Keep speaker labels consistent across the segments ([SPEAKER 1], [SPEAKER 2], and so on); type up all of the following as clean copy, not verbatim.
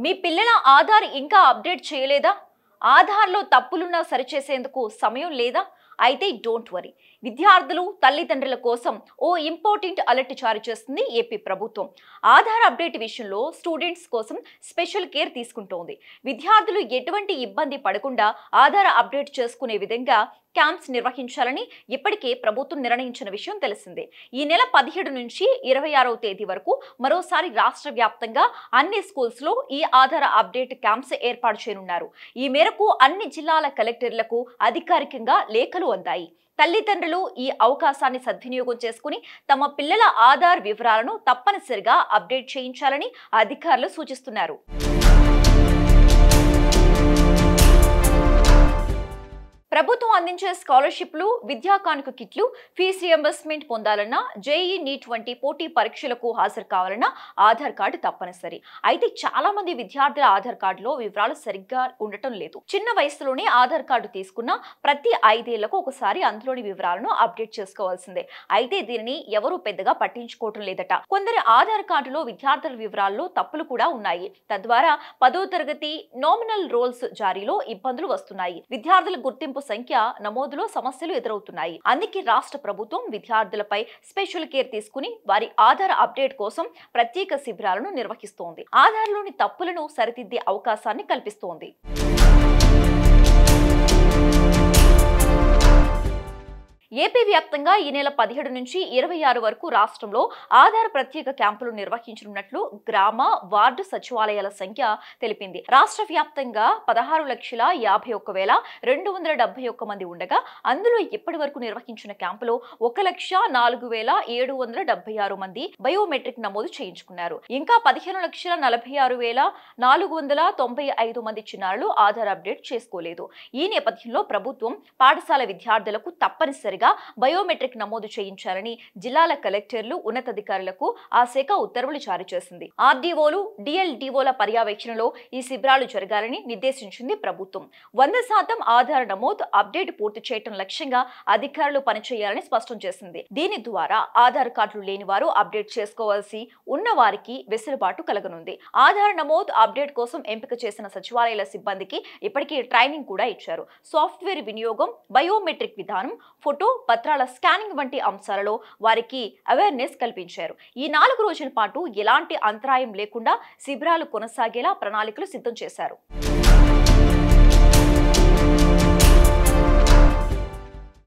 [SPEAKER 1] మీ పిల్లల ఆధార్ ఇంకా అప్డేట్ చేయలేదా? ఆధార్‌లో తప్పులున్నా సరిచేసేందుకు సమయం లేదా? అయితే డోంట్ వరీ. విద్యార్థులు, తల్లిదండ్రుల కోసం ఓ ఇంపార్టెంట్ అలర్ట్ జారీ చేస్తుంది ఏపీ ప్రభుత్వం. ఆధార్ అప్డేట్ విషయంలో స్టూడెంట్స్ కోసం స్పెషల్ కేర్ తీసుకుంటోంది. విద్యార్థులు ఎటువంటి ఇబ్బంది పడకుండా ఆధార్ అప్డేట్ చేసుకునే విధంగా క్యాంప్స్ నిర్వహించాలని ఇప్పటికే ప్రభుత్వం నిర్ణయించిన విషయం తెలిసిందే. ఈ నెల 17 నుంచి 26వ తేదీ వరకు మరోసారి రాష్ట్ర వ్యాప్తంగా అన్ని స్కూల్స్లో ఈ ఆధార్ అప్డేట్ క్యాంప్స్ ఏర్పాటు చేయనున్నారు. ఈ మేరకు అన్ని జిల్లాల కలెక్టర్లకు అధికారికంగా లేఖలు అందాయి. తల్లిదండ్రులు ఈ అవకాశాన్ని సద్వినియోగం చేసుకుని తమ పిల్లల ఆధార్ వివరాలను తప్పనిసరిగా అప్డేట్ చేయించాలని అధికారులు సూచిస్తున్నారు. ప్రభుత్వం అందించే స్కాలర్షిప్లు, విద్యా కానుక కిట్లు, ఫీజు రియంబర్స్మెంట్ పొందాలన్నా, జేఈఈ, నీట్ వంటి పోటీ పరీక్షలకు హాజరు కావాలన్నా ఆధార్ కార్డు తప్పనిసరి. అయితే చాలా మంది విద్యార్థుల ఆధార్ కార్డులో వివరాలు సరిగ్గా ఉండటం లేదు. చిన్న వయసులోనే ఆధార్ కార్డు తీసుకున్న ప్రతి 5 ఏళ్లకు ఒకసారి అందులోని వివరాలను అప్డేట్ చేసుకోవాల్సిందే. అయితే దీనిని ఎవరూ పెద్దగా పట్టించుకోవటం లేదట. కొందరి ఆధార్ కార్డులో విద్యార్థుల వివరాల్లో తప్పులు కూడా ఉన్నాయి. తద్వారా 10వ తరగతి నామినల్ రోల్స్ జారీలో ఇబ్బందులు వస్తున్నాయి. విద్యార్థుల గుర్తింపు సంఖ్య నమోదులో సమస్యలు ఎదురవుతున్నాయి. అందుకే రాష్ట్ర ప్రభుత్వం విద్యార్థులపై స్పెషల్ కేర్ తీసుకుని వారి ఆధార్ అప్డేట్ కోసం ప్రత్యేక శిబిరాలను నిర్వహిస్తోంది. ఆధార్లోని తప్పులను సరిదిద్దే అవకాశాన్ని కల్పిస్తోంది. ఏపీ వ్యాప్తంగా ఈ నెల 17 నుంచి 26 వరకు రాష్ట్రంలో ఆధార్ ప్రత్యేక క్యాంపులు నిర్వహించనున్నట్లు గ్రామ, వార్డు సచివాలయాల సంఖ్య తెలిపింది. రాష్ట్ర వ్యాప్తంగా 16,51,271 మంది ఉండగా అందులో ఇప్పటి వరకు నిర్వహించిన క్యాంపులో 1,04,776 మంది బయోమెట్రిక్ నమోదు చేయించుకున్నారు. ఇంకా 15,46,495 మంది చిన్నారులు ఆధార్ అప్డేట్ చేసుకోలేదు. ఈ నేపథ్యంలో ప్రభుత్వం పాఠశాల విద్యార్థులకు తప్పనిసరిగా బయోమెట్రిక్ నమోదు చేయించాలని జిల్లాల కలెక్టర్లు, ఉన్నతాధికారులకు ఆ శాఖ ఉత్తర్వులు జారీ చేసింది. ఆర్డీఓలు, డిఎల్డీఓల పర్యవేక్షణలో ఈ శిబిరాలు జరగాలని నిర్దేశించింది ప్రభుత్వం. 100% ఆధార్ నమోదు, అప్డేట్ పూర్తి చేయడం లక్ష్యంగా అధికారులు పనిచేయాలని స్పష్టం చేసింది. దీని ద్వారా ఆధార్ కార్డులు లేని వారు అప్డేట్ చేసుకోవాల్సి ఉన్న వారికి వెసులుబాటు కలగనుంది. ఆధార్ నమోదు, అప్డేట్ కోసం ఎంపిక చేసిన సచివాలయాల సిబ్బందికి ఇప్పటికీ ట్రైనింగ్ కూడా ఇచ్చారు. సాఫ్ట్వేర్ వినియోగం, బయోమెట్రిక్ విధానం, ఫోటో, పత్రాల స్కానింగ్ వంటి అంశాలలో వారికి అవేర్నెస్ కల్పించారు. ఈ 4 రోజుల పాటు ఎలాంటి అంతరాయం లేకుండా శిబిరాలు కొనసాగేలా ప్రణాళికలు సిద్ధం చేశారు.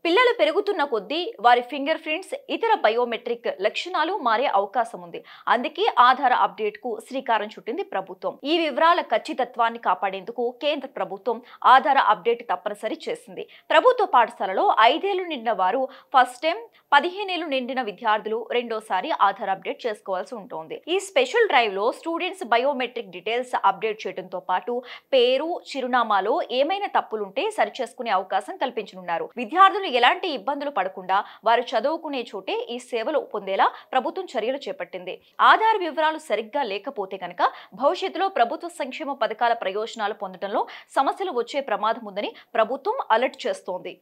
[SPEAKER 1] పిల్లలు పెరుగుతున్న కొద్దీ వారి ఫింగర్ ప్రింట్స్, ఇతర బయోమెట్రిక్ లక్షణాలు మారే అవకాశం ఉంది. అందుకే ఆధార్ అప్డేట్ కు శ్రీకారం చుట్టింది ప్రభుత్వం. ఈ వివరాల ఖచ్చితత్వాన్ని కాపాడేందుకు కేంద్ర ప్రభుత్వం ఆధార్ అప్డేట్ తప్పనిసరి చేసింది. ప్రభుత్వ పాఠశాలలో 5 ఏళ్లు నిండిన వారు ఫస్ట్ టైం, 15 ఏళ్లు నిండిన విద్యార్థులు రెండోసారి ఆధార్ అప్డేట్ చేసుకోవాల్సి ఉంటుంది. ఈ స్పెషల్ డ్రైవ్ లో స్టూడెంట్స్ బయోమెట్రిక్ డీటెయిల్స్ అప్డేట్ చేయడంతో పాటు పేరు, చిరునామాలో ఏమైనా తప్పులుంటే సరిచేసుకునే అవకాశం కల్పించనున్నారు. విద్యార్థులు ఎలాంటి ఇబ్బందులు పడకుండా వారు చదువుకునే చోటే ఈ సేవలు పొందేలా ప్రభుత్వం చర్యలు చేపట్టింది. ఆధార్ వివరాలు సరిగ్గా లేకపోతే కనుక భవిష్యత్తులో ప్రభుత్వ సంక్షేమ పథకాల ప్రయోజనాలు పొందడంలో సమస్యలు వచ్చే ప్రమాదం ఉందని ప్రభుత్వం అలర్ట్ చేస్తోంది.